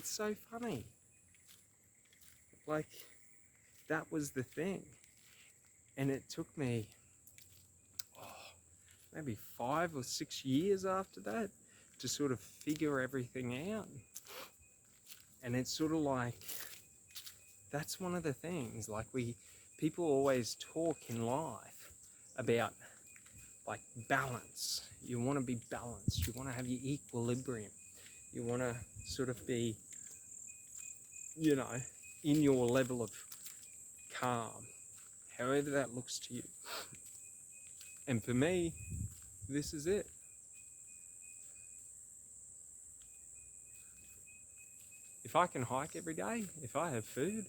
It's so funny. Like, that was the thing. And it took me maybe 5 or 6 years after that to sort of figure everything out. And it's sort of like, that's one of the things, like people always talk in life about like balance. You want to be balanced. You want to have your equilibrium. You want to sort of be, in your level of calm, however that looks to you. And for me, this is it. If I can hike every day, if I have food,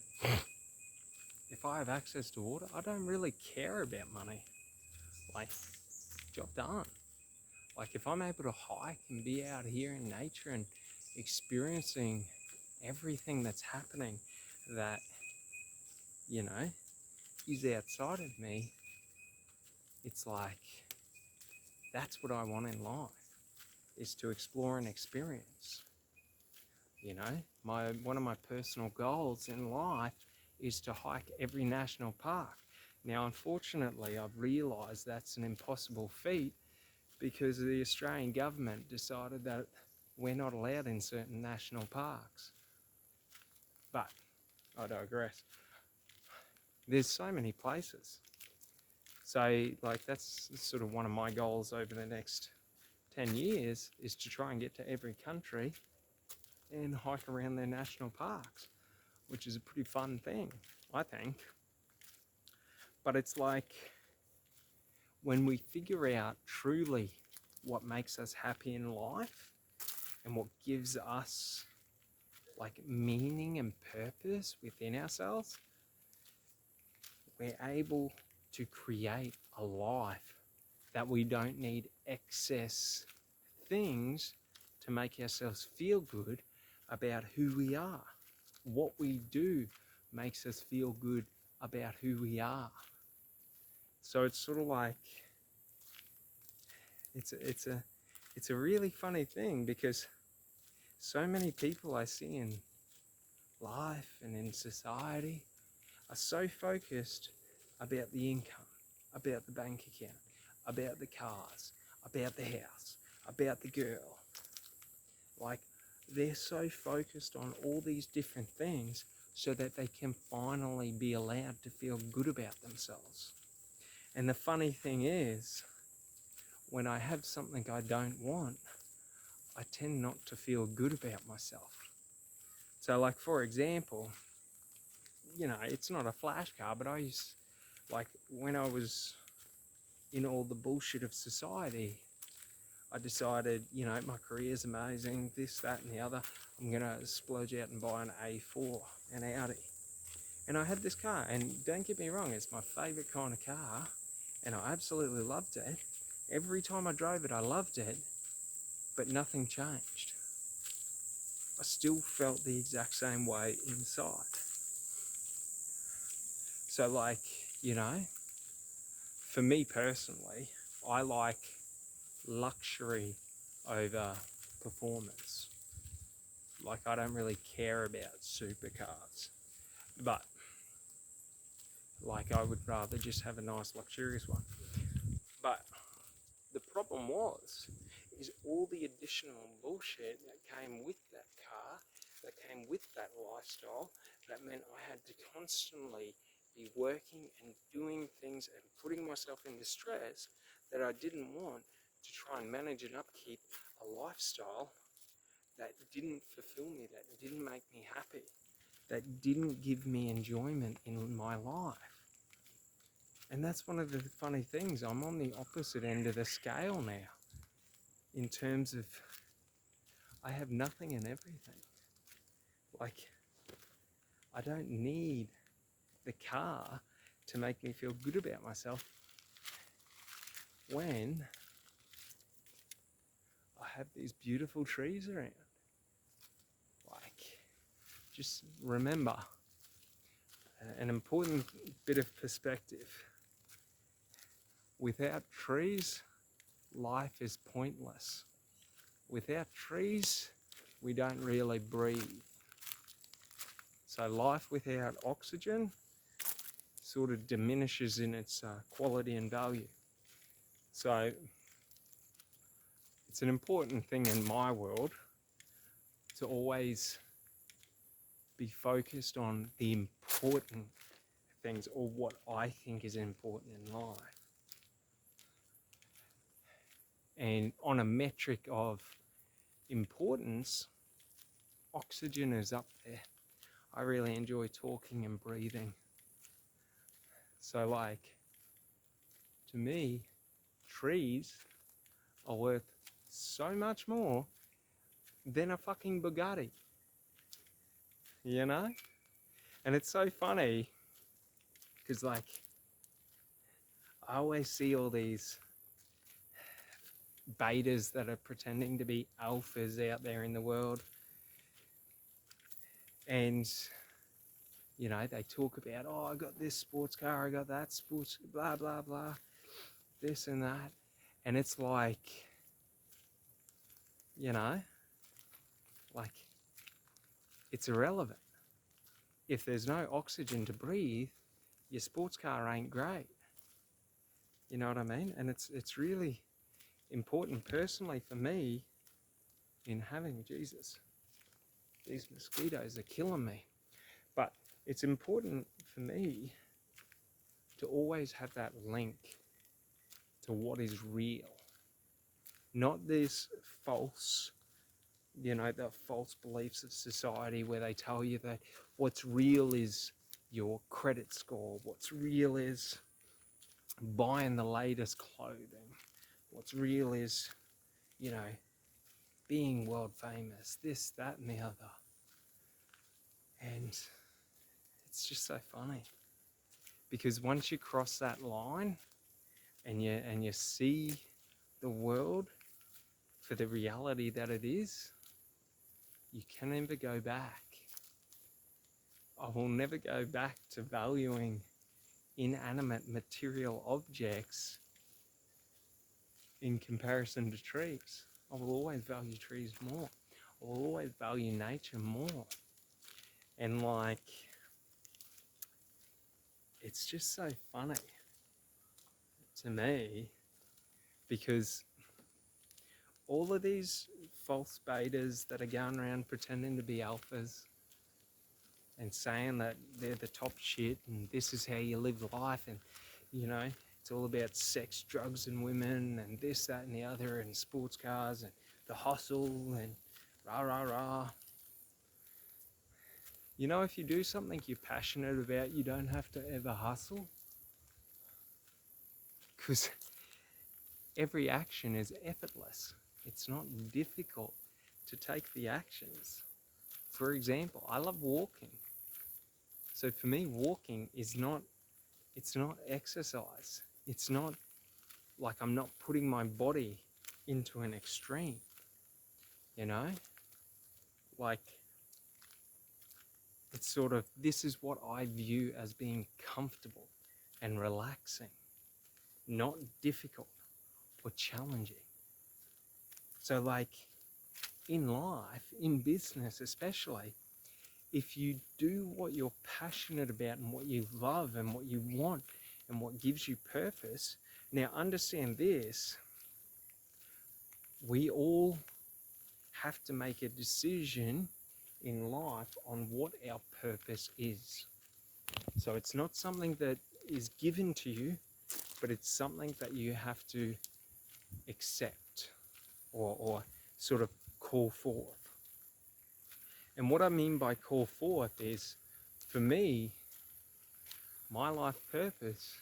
if I have access to water, I don't really care about money. Like, job done. Like, if I'm able to hike and be out here in nature and experiencing everything that's happening that, is outside of me, it's like, that's what I want in life, is to explore and experience. One of my personal goals in life is to hike every national park. Now, unfortunately, I've realised that's an impossible feat because the Australian government decided that we're not allowed in certain national parks. But I digress. There's so many places. So, like, that's sort of one of my goals over the next 10 years is to try and get to every country and hike around their national parks, which is a pretty fun thing, I think. But it's like, when we figure out truly what makes us happy in life and what gives us like meaning and purpose within ourselves, we're able to create a life that we don't need excess things to make ourselves feel good about who we are. What we do makes us feel good about who we are. So it's sort of like, it's a really funny thing, because so many people I see in life and in society are so focused about the income, about the bank account, about the cars, about the house, about the girl. Like, they're so focused on all these different things so that they can finally be allowed to feel good about themselves. And the funny thing is, when I have something I don't want, I tend not to feel good about myself. So, like, for example, it's not a flash car, but when I was in all the bullshit of society, I decided, my career's amazing, this, that, and the other. I'm going to splurge out and buy an A4, an Audi. And I had this car, and don't get me wrong, it's my favourite kind of car, and I absolutely loved it. Every time I drove it, I loved it, but nothing changed. I still felt the exact same way inside. So, like, for me personally, I like luxury over performance. Like, I don't really care about supercars, but like, I would rather just have a nice luxurious one. But the problem is all the additional bullshit that came with that car, that came with that lifestyle, that meant I had to constantly be working and doing things and putting myself into stress that I didn't want, to try and manage and upkeep a lifestyle that didn't fulfill me, that didn't make me happy, that didn't give me enjoyment in my life. And that's one of the funny things. I'm on the opposite end of the scale now, in terms of I have nothing and everything. Like, I don't need the car to make me feel good about myself when I have these beautiful trees around. Like, just remember an important bit of perspective. Without trees, life is pointless. Without trees, we don't really breathe. So life without oxygen sort of diminishes in its quality and value. So it's an important thing in my world to always be focused on the important things, or what I think is important in life. And on a metric of importance, oxygen is up there. I really enjoy talking and breathing. So like, to me, trees are worth so much more than a fucking Bugatti, you know? And it's so funny because like, I always see all these betas that are pretending to be alphas out there in the world, and you know, they talk about, oh, I got this sports car, I got that sports, blah blah blah, this and that, and it's like, you know, like, it's irrelevant. If there's no oxygen to breathe, your sports car ain't great. You know what I mean? And it's really important personally for me in having Jesus. These mosquitoes are killing me. But it's important for me to always have that link to what is real. Not this false, you know, the false beliefs of society where they tell you that what's real is your credit score. What's real is buying the latest clothing. What's real is, you know, being world famous, this, that, and the other. And it's just so funny. Because once you cross that line and you see the world for the reality that it is, you can never go back. I will never go back to valuing inanimate material objects in comparison to trees. I will always value trees more. I will always value nature more. And like, it's just so funny to me because all of these false betas that are going around pretending to be alphas and saying that they're the top shit and this is how you live life, and you know, it's all about sex, drugs and women and this, that and the other, and sports cars and the hustle and rah rah rah. You know, if you do something you're passionate about, you don't have to ever hustle, because every action is effortless. It's not difficult to take the actions. For example, I love walking. So for me, walking is not, it's not exercise. It's not like I'm not putting my body into an extreme, you know? Like, it's sort of, this is what I view as being comfortable and relaxing, not difficult or challenging. So like, in life, in business especially, if you do what you're passionate about and what you love and what you want and what gives you purpose, now understand this, we all have to make a decision in life on what our purpose is. So it's not something that is given to you, but it's something that you have to accept or sort of call forth. And what I mean by call forth is, for me, my life purpose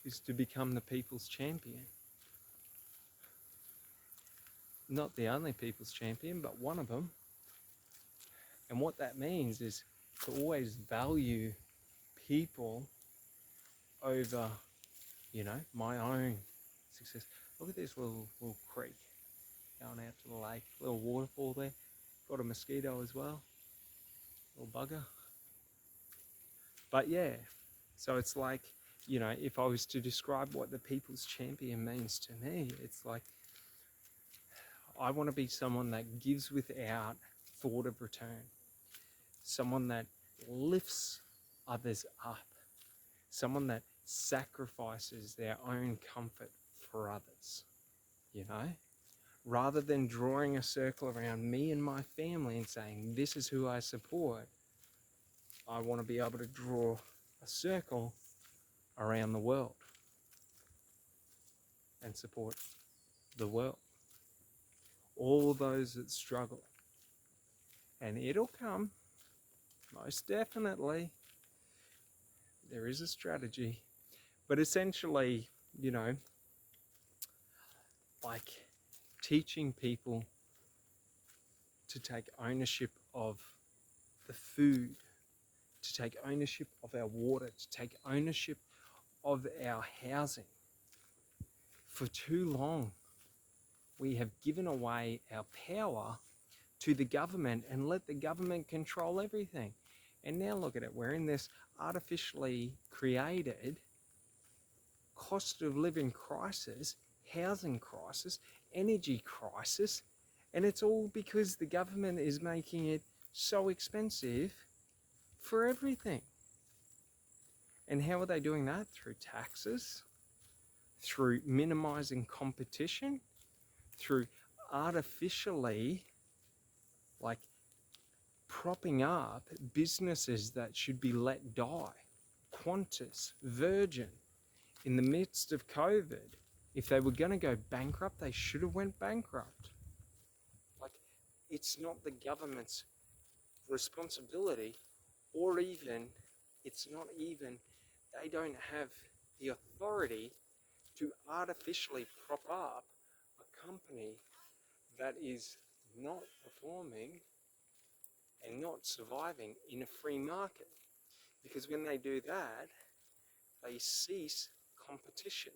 is to become the people's champion. Not the only people's champion, but one of them. And what that means is to always value people over, you know, my own success. Look at this little creek going out to the lake. Little waterfall there. Got a mosquito as well. Little bugger. But yeah, so it's like, you know, if I was to describe what the people's champion means to me, it's like, I want to be someone that gives without thought of return. Someone that lifts others up, someone that sacrifices their own comfort for others, you know? Rather than drawing a circle around me and my family and saying, this is who I support, I want to be able to draw a circle around the world and support the world. All those that struggle. And it'll come, most definitely. There is a strategy. But essentially, you know, like teaching people to take ownership of the food, to take ownership of our water, to take ownership of our housing. For too long, we have given away our power to the government and let the government control everything. And now look at it, we're in this artificially created cost of living crisis, housing crisis, energy crisis, and it's all because the government is making it so expensive for everything. And how are they doing that? Through taxes, through minimizing competition, through artificially like propping up businesses that should be let die. Qantas, Virgin, in the midst of COVID, if they were going to go bankrupt, they should have went bankrupt. Like, it's not the government's responsibility, or even, it's not even, they don't have the authority to artificially prop up a company that is not performing and not surviving in a free market. Because when they do that, they cease competition.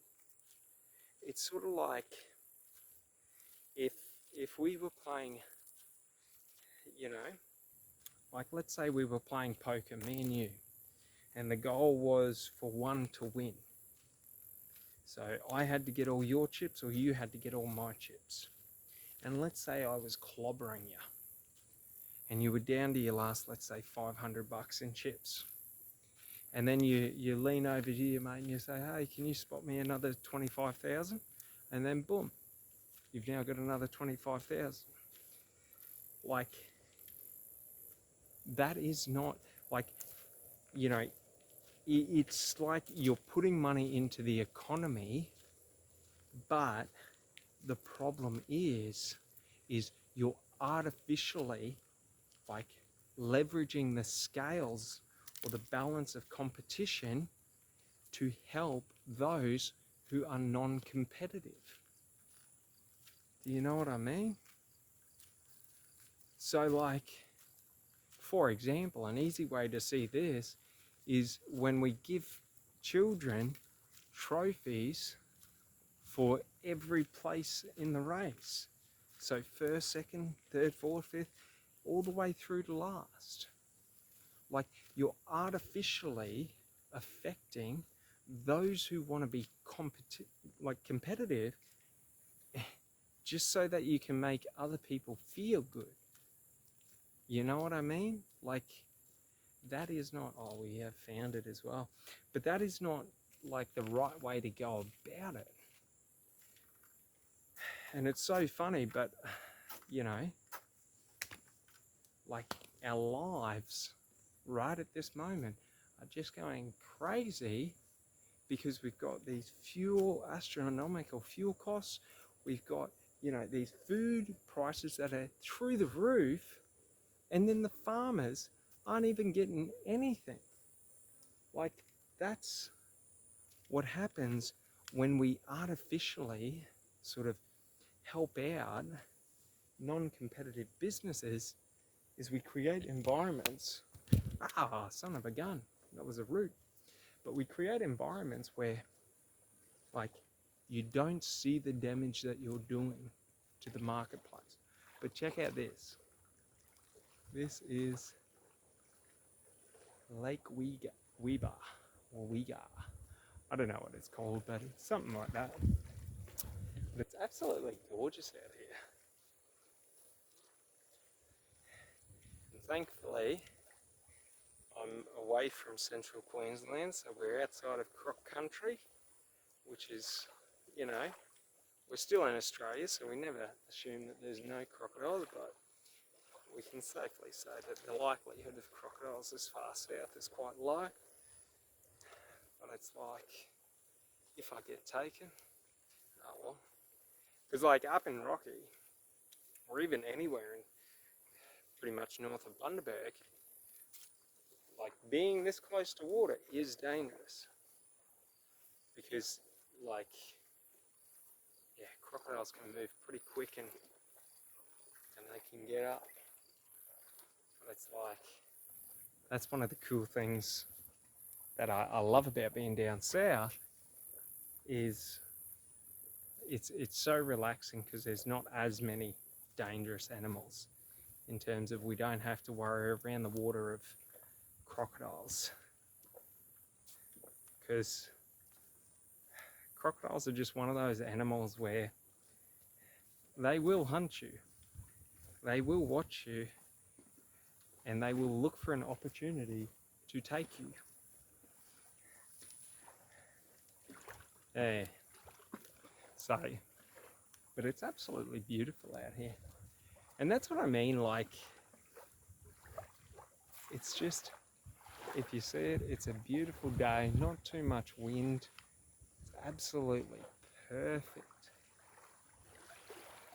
It's sort of like if we were playing, you know, like let's say we were playing poker, me and you, and the goal was for one to win. So I had to get all your chips or you had to get all my chips. And let's say I was clobbering you and you were down to your last, let's say $500 in chips. And then you lean over to your mate and you say, hey, can you spot me another 25,000? And then boom, you've now got another 25,000. Like, that is not like, you know, it's like you're putting money into the economy, but the problem is you're artificially like leveraging the scales or the balance of competition to help those who are non-competitive. Do you know what I mean? So like, for example, an easy way to see this is when we give children trophies for every place in the race. So first, second, third, fourth, fifth, all the way through to last. Like, you're artificially affecting those who want to be competitive just so that you can make other people feel good. You know what I mean? Like, that is not, oh, we have found it as well, but that is not like the right way to go about it. And it's so funny, but you know, like our lives right at this moment are just going crazy because we've got these astronomical fuel costs. We've got, you know, these food prices that are through the roof, and then the farmers aren't even getting anything. Like, that's what happens when we artificially sort of help out non-competitive businesses, is we create environments, son of a gun, that was a root, but we create environments where like you don't see the damage that you're doing to the marketplace. But check out this. This is Lake Weyba or Weyga. I don't know what it's called, but it's something like that. But it's absolutely gorgeous out here. And thankfully, away from central Queensland, so we're outside of Croc Country, which is, you know, we're still in Australia, so we never assume that there's no crocodiles, but we can safely say that the likelihood of crocodiles this far south is quite low. But it's like, if I get taken, oh well. Because like up in Rocky, or even anywhere in pretty much north of Bundaberg, like being this close to water is dangerous. Because like, yeah, crocodiles can move pretty quick and they can get up. But it's like, that's one of the cool things that I love about being down south, is it's so relaxing because there's not as many dangerous animals, in terms of we don't have to worry around the water of crocodiles, because crocodiles are just one of those animals where they will hunt you, they will watch you, and they will look for an opportunity to take you. Yeah. So, but it's absolutely beautiful out here. And that's what I mean, like, it's just, if you see it, it's a beautiful day, not too much wind. It's absolutely perfect.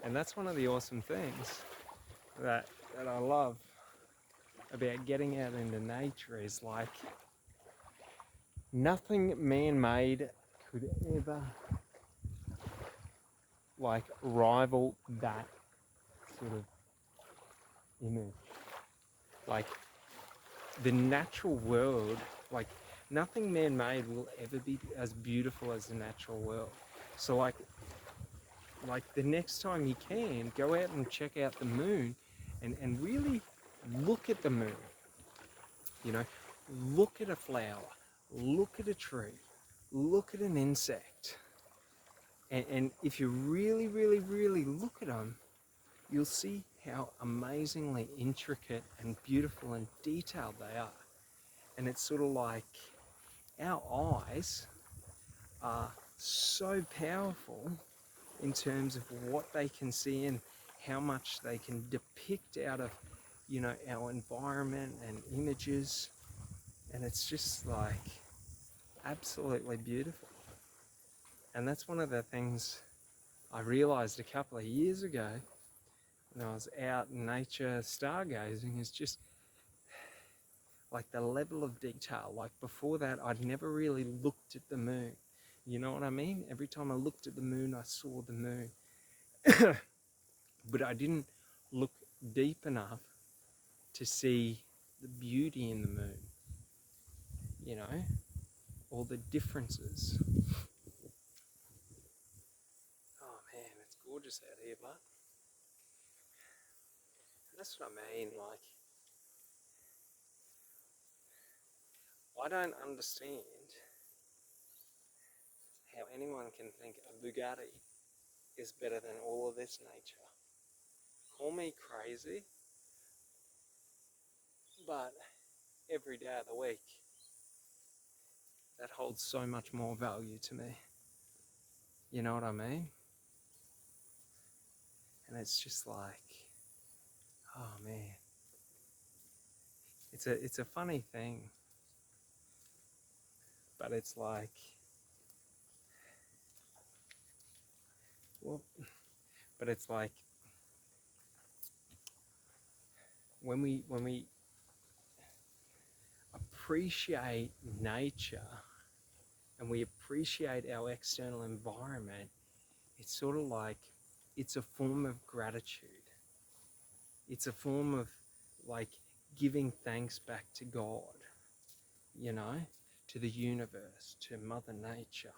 And that's one of the awesome things that I love about getting out into nature, is like, nothing man-made could ever like rival that sort of image. Like the natural world, like nothing man-made will ever be as beautiful as the natural world. So like the next time you can, go out and check out the moon and really look at the moon. You know, look at a flower, look at a tree, look at an insect. And if you really, really, really look at them, you'll see how amazingly intricate and beautiful and detailed they are. And it's sort of like our eyes are so powerful in terms of what they can see and how much they can depict out of, you know, our environment and images. And it's just like absolutely beautiful. And that's one of the things I realized a couple of years ago when I was out in nature stargazing, is just like the level of detail. Like before that, I'd never really looked at the moon. You know what I mean? Every time I looked at the moon, I saw the moon. But I didn't look deep enough to see the beauty in the moon, you know, or the differences. Oh man, it's gorgeous out here, but that's what I mean, like, I don't understand how anyone can think a Bugatti is better than all of this nature. Call me crazy, but every day of the week, that holds so much more value to me. You know what I mean? And it's just like, oh man, it's a funny thing, but it's like, well, but it's like when we appreciate nature and we appreciate our external environment, it's sort of like, it's a form of gratitude. It's a form of like giving thanks back to God, you know, to the universe, to Mother Nature,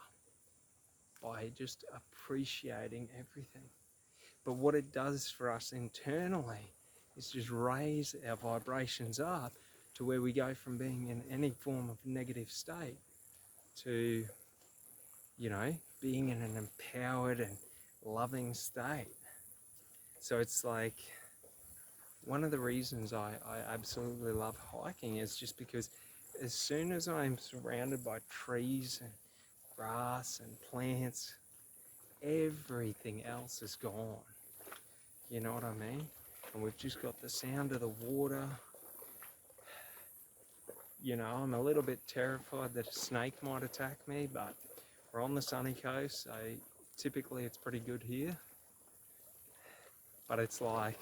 by just appreciating everything. But what it does for us internally is just raise our vibrations up to where we go from being in any form of negative state to, you know, being in an empowered and loving state. So it's like, one of the reasons I absolutely love hiking is just because as soon as I'm surrounded by trees and grass and plants, everything else is gone. You know what I mean? And we've just got the sound of the water. You know, I'm a little bit terrified that a snake might attack me, but we're on the sunny coast, so typically it's pretty good here. But it's like,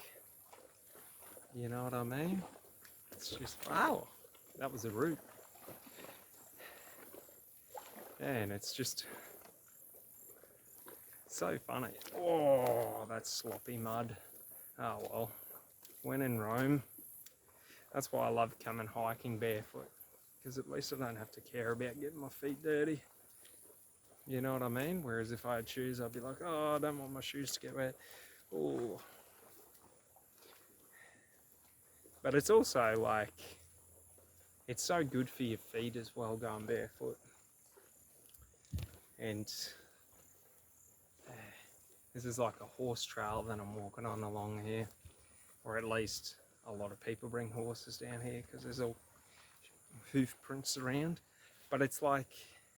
you know what I mean? It's just, wow, that was a root. And it's just so funny. Oh, that's sloppy mud. Oh well, when in Rome. That's why I love coming hiking barefoot, because at least I don't have to care about getting my feet dirty. You know what I mean? Whereas if I had shoes, I'd be like, oh, I don't want my shoes to get wet. Oh. But it's also like, it's so good for your feet as well, going barefoot. And this is like a horse trail that I'm walking on along here, or at least a lot of people bring horses down here because there's all hoof prints around. But it's like,